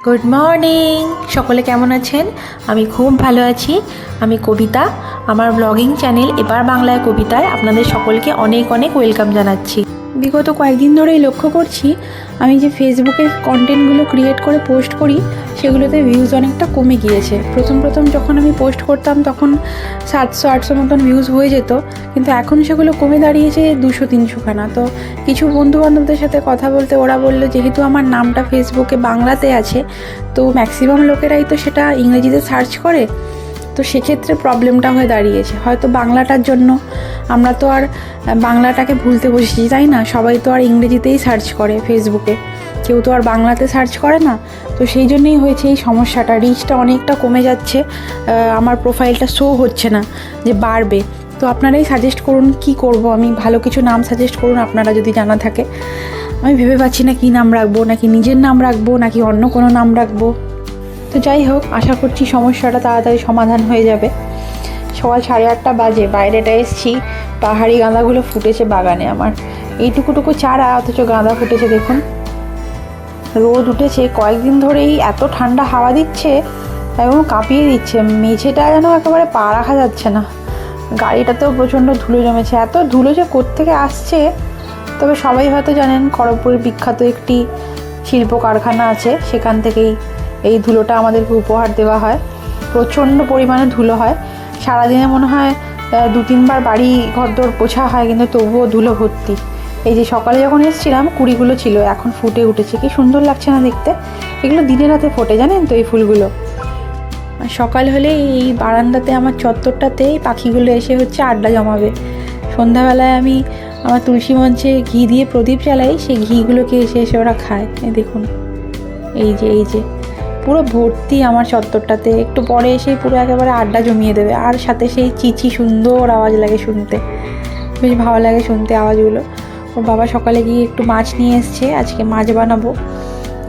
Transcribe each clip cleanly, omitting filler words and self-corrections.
Good morning, সকলে কেমন আছেন? আমি খুব ভালো আছি। আমি কবিতা, আমার ব্লগিং চ্যানেল এবার বাংলায় কবিতায় আপনাদের সকলকে অনেক অনেক ওয়েলকাম জানাচ্ছি। বিগত কয়েকদিন ধরেই লক্ষ্য করছি আমি যে ফেসবুকে কন্টেন্টগুলো ক্রিয়েট করে পোস্ট করি সেগুলোতে ভিউজ অনেকটা কমে গিয়েছে। প্রথম যখন আমি পোস্ট করতাম তখন 700-800 মতন ভিউজ হয়ে যেত, কিন্তু এখন সেগুলো কমে দাঁড়িয়েছে 200-300 খানা। তো কিছু বন্ধুবান্ধবদের সাথে কথা বলতে ওরা বললো যেহেতু আমার নামটা ফেসবুকে বাংলাতে আছে, তো ম্যাক্সিমাম লোকেরাই তো সেটা ইংরেজিতে সার্চ করে, তো সেক্ষেত্রে প্রবলেমটা হয়ে দাঁড়িয়েছে। হয়তো বাংলাটার জন্য আমরা তো আর বাংলাটাকে ভুলতে বসেছি, তাই না? সবাই তো আর ইংরেজিতেই সার্চ করে ফেসবুকে, কেউ তো আর বাংলাতে সার্চ করে না। তো সেই জন্যই হয়েছে এই সমস্যাটা, রিচটা অনেকটা কমে যাচ্ছে, আমার প্রোফাইলটা শো হচ্ছে না যে বাড়বে। তো আপনারাই সাজেস্ট করুন কি করব আমি, ভালো কিছু নাম সাজেস্ট করুন আপনারা যদি জানা থাকে। আমি ভেবে পাচ্ছি না কী নাম রাখবো, নাকি নিজের নাম রাখবো নাকি অন্য কোনো নাম রাখবো। তো যাই হোক, আশা করছি সমস্যাটা তাড়াতাড়ি সমাধান হয়ে যাবে। সকাল 8:30 বাজে, বাইরেটা এসছি, পাহাড়ি গাঁদাগুলো ফুটেছে বাগানে আমার। এইটুকুটুকু চারা, অথচ গাঁদা ফুটেছে দেখুন। রোদ উঠেছে কয়েকদিন ধরেই, এত ঠান্ডা হাওয়া দিচ্ছে একদম কাঁপিয়ে দিচ্ছে। মেঝেটা যেন একেবারে পা রাখা যাচ্ছে না। গাড়িটাতেও প্রচণ্ড ধুলো জমেছে, এত ধুলো যে কোত্থেকে আসছে। তবে সবাই হয়তো জানেন খড়গপুরের বিখ্যাত একটি শিল্প কারখানা আছে, সেখান থেকেই এই ধুলোটা আমাদেরকে উপহার দেওয়া হয়। প্রচণ্ড পরিমাণে ধুলো হয়, সারাদিনে মনে হয় 2-3 বার বাড়ি ঘরদোর পোছা হয়, কিন্তু তবুও ধুলো ভর্তি। এই যে সকালে যখন এসেছিলাম কুড়িগুলো ছিল, এখন ফুটে উঠেছে, কি সুন্দর লাগছে না দেখতে। এগুলো দিনে রাতে ফোটে, জানেন তো এই ফুলগুলো। সকাল হলে এই বারান্দাতে আমার চত্বরটাতে পাখিগুলো এসে আড্ডা জমাবে। সন্ধ্যাবেলায় আমি আমার তুলসী মঞ্চে ঘি দিয়ে প্রদীপ জ্বালাই, সেই ঘিগুলোকে এসে ওরা খায়। এই দেখুন, এই যে পুরো ভর্তি আমার চত্বরটাতে। একটু পরে এসে পুরো একেবারে আড্ডা জমিয়ে দেবে, আর সাথে সেই চিচি সুন্দর আওয়াজ লাগে শুনতে, বেশ ভালো লাগে শুনতে আওয়াজগুলো। ওর বাবা সকালে গিয়ে একটু মাছ নিয়ে এসছে, আজকে মাছ বানাবো।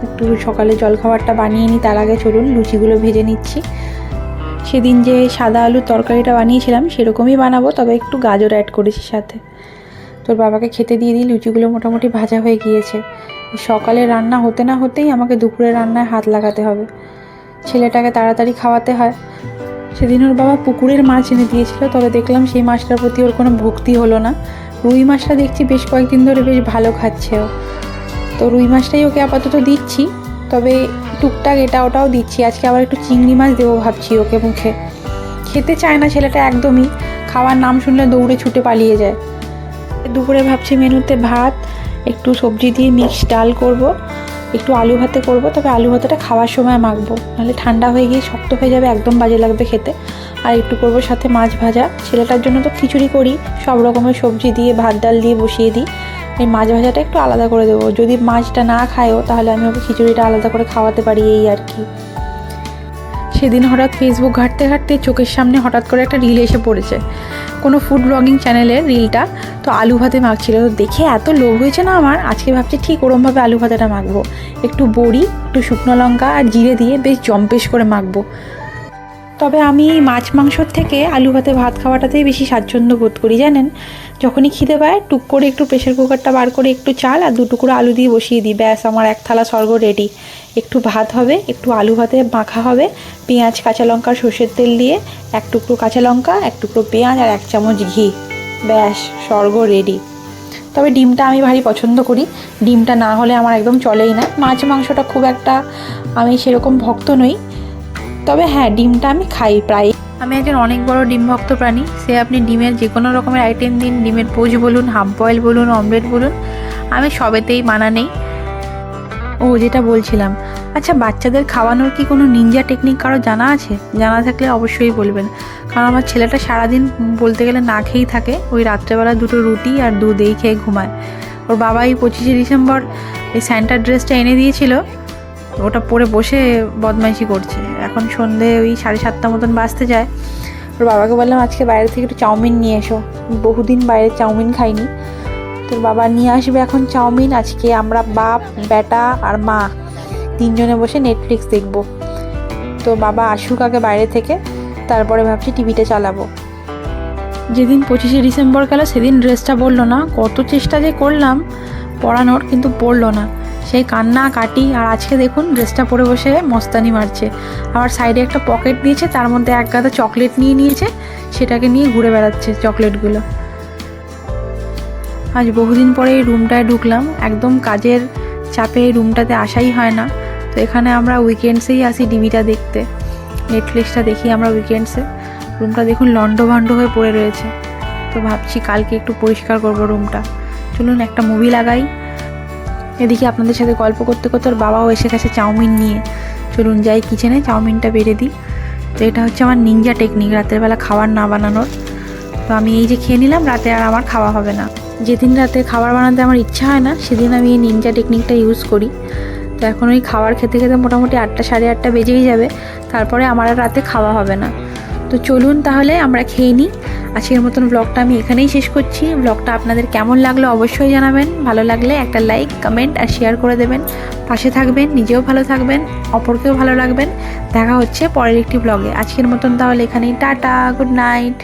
একটু সকালে জলখাবারটা বানিয়ে নিই, তার আগে চলুন লুচিগুলো ভেজে নিচ্ছি। সেদিন যে সাদা আলুর তরকারিটা বানিয়েছিলাম সেরকমই বানাবো, তবে একটু গাজর অ্যাড করেছি সাথে। তোর বাবাকে খেতে দিয়ে দিই, লুচিগুলো মোটামুটি ভাজা হয়ে গিয়েছে। সকালে রান্না হতে না হতেই আমাকে দুপুরে রান্নায় হাত লাগাতে হবে, ছেলেটাকে তাড়াতাড়ি খাওয়াতে হয়। সেদিন ওর বাবা পুকুরের মাছ এনে দিয়েছিল, তবে দেখলাম সেই মাছটার প্রতি ওর কোনো ভক্তি হলো না। রুই মাছটা দেখছি বেশ কয়েকদিন ধরে বেশ ভালো খাচ্ছে ও, তো রুই মাছটাই ওকে আপাতত দিচ্ছি, তবে টুকটাক এটা ওটাও দিচ্ছি। আজকে আবার একটু চিংড়ি মাছ দেবো ভাবছি ওকে মুখে। খেতে চায় না ছেলেটা একদমই, খাওয়ার নাম শুনলে দৌড়ে ছুটে পালিয়ে যায়। দুপুরে ভাবছি মেনুতে ভাত, একটু সবজি দিয়ে মিক্সড ডাল করব, একটু আলু ভাতে করব, তবে আলু ভাতেটা খাওয়ার সময় মাখবো, নাহলে ঠান্ডা হয়ে গিয়ে শক্ত হয়ে যাবে, একদম বাজে লাগবে খেতে। আর একটু করব সাথে মাছ ভাজা। ছেলেটার জন্য তো খিচুড়ি করি, সব রকমের সবজি দিয়ে ভাত ডাল দিয়ে বসিয়ে দিই। এই মাছ ভাজাটা একটু আলাদা করে দেবো, যদি মাছটা না খায়ও তাহলে আমি ওকে খিচুড়িটা আলাদা করে খাওয়াতে পারি, এই আর কি। সেদিন হঠাৎ ফেসবুক ঘাঁটতে ঘাঁটতে চোখের সামনে হঠাৎ করে একটা রিল এসে পড়েছে, কোনো ফুড ব্লগিং চ্যানেলের রিলটা। তো আলু ভাতে মাখছিল, তো দেখে এত লোভ হয়েছে না আমার, আজকে ভাবছি ঠিক ওরমভাবে আলু ভাতেটা মাখবো। একটু বড়ি, একটু শুকনো লঙ্কা আর জিরে দিয়ে বেশ জম্পেশ করে মাখবো। তবে আমি মাছ মাংসর থেকে আলু ভাতে ভাত খাওয়াটাতেই বেশি স্বাচ্ছন্দ্য বোধ করি, জানেন। যখনই খিদে পায় টুক করে একটু প্রেশার কুকারটা বার করে একটু চাল আর 2 টুকরো আলু দিয়ে বসিয়ে দিই, ব্যাস আমার 1 থালা স্বর্গ রেডি। একটু ভাত হবে, একটু আলু ভাতে মাখা হবে, পেঁয়াজ কাঁচা লঙ্কা সর্ষের তেল দিয়ে 1 টুকরো কাঁচা লঙ্কা, 1 টুকরো পেঁয়াজ আর 1 চামচ ঘি, ব্যাস স্বর্গ রেডি। তবে ডিমটা আমি ভারী পছন্দ করি, ডিমটা না হলে আমার একদম চলেই না। মাছ মাংসটা খুব একটা আমি সেরকম ভক্ত নই, তবে হ্যাঁ ডিমটা আমি খাই প্রায়। আমি একজন অনেক বড় ডিম ভক্ত প্রাণী, সে আপনি ডিমের যে কোনো রকমের আইটেম দিন, ডিমের পোচ বলুন, হাফ বয়েল বলুন, অমলেট বলুন, আমি সবেতেই মানা নেই। ও যেটা বলছিলাম, আচ্ছা বাচ্চাদের খাওয়ানোর কি কোনো নিনজা টেকনিক কারো জানা আছে? জানা থাকলে অবশ্যই বলবেন, কারণ আমার ছেলেটা সারাদিন বলতে গেলে না খেয়েই থাকে, ওই রাত্রেবেলা 2টো রুটি আর দুধ এই খেয়ে ঘুমায়। ওর বাবা এই 25শে ডিসেম্বর এই স্যান্টার ড্রেসটা এনে দিয়েছিল, ওটা পরে বসে বদমাইশি করছে। এখন সন্ধে ওই 7:30 মতন বাজতে যায়। ওর বাবাকে বললাম আজকে বাইরে থেকে একটু চাউমিন নিয়ে এসো, বহুদিন বাইরে চাউমিন খাইনি। তোর বাবা নিয়ে আসবে এখন চাউমিন। আজকে আমরা বাপ বেটা আর মা 3 জনে বসে নেটফ্লিক্স দেখব। তো বাবা আসুক আগে বাইরে থেকে, তারপরে ভাবছি টিভিটা চালাবো। যেদিন 25শে ডিসেম্বর গেল সেদিন ড্রেসটা পরলো না, কত চেষ্টা যে করলাম পরানোর, কিন্তু পরলো না। সেই কান্না কাটি। আর আজকে দেখুন ড্রেসটা পরে বসে মস্তানি মারছে। আবার সাইডে একটা পকেট নিয়েছে, তার মধ্যে এক গাদা চকলেট নিয়ে নিয়েছে, সেটাকে নিয়ে ঘুরে বেড়াচ্ছে চকলেটগুলো। আজ বহুদিন পরে এই রুমটায় ঢুকলাম, একদম কাজের চাপে এই রুমটাতে আসাই হয় না। তো এখানে আমরা উইকেন্ডসেই আসি টিভিটা দেখতে, নেটফ্লিক্সটা দেখি আমরা উইকেন্ডসে। রুমটা দেখুন লন্ডভন্ড হয়ে পড়ে রয়েছে। তো ভাবছি কালকে একটু পরিষ্কার করব রুমটা। চলুন একটা মুভি লাগাই। এদিকে আপনাদের সাথে গল্প করতে করতে ওর বাবাও এসে গেছে চাউমিন নিয়ে। চলুন যাই কিচেনে, চাউমিনটা বেড়ে দিই। তো এটা হচ্ছে আমার নিনজা টেকনিক রাতের বেলা খাবার না বানানোর। তো আমি এই যে খেয়ে নিলাম, রাতে আর আমার খাওয়া হবে না। যেদিন রাতে খাবার বানাতে আমার ইচ্ছা হয় না, সেদিন আমি এই নিনজা টেকনিকটা ইউজ করি। তো এখন ওই খাবার খেতে খেতে মোটামুটি 8টা সাড়ে 8টা বেজেই যাবে, তারপরে আমার আর রাতে খাওয়া হবে না। তো চলুন তাহলে আমরা খেয়ে নিই। আজকের মতন ব্লগটা আমি এখানেই শেষ করছি। ব্লগটা আপনাদের কেমন লাগলো অবশ্যই জানাবেন। ভালো লাগলে একটা লাইক, কমেন্ট আর শেয়ার করে দেবেন। পাশে থাকবেন, নিজেও ভালো থাকবেন, অপরকেও ভালো রাখবেন। দেখা হচ্ছে পরের একটি ব্লগে। আজকের মতন তাহলে এখানেই টাটা, গুড নাইট।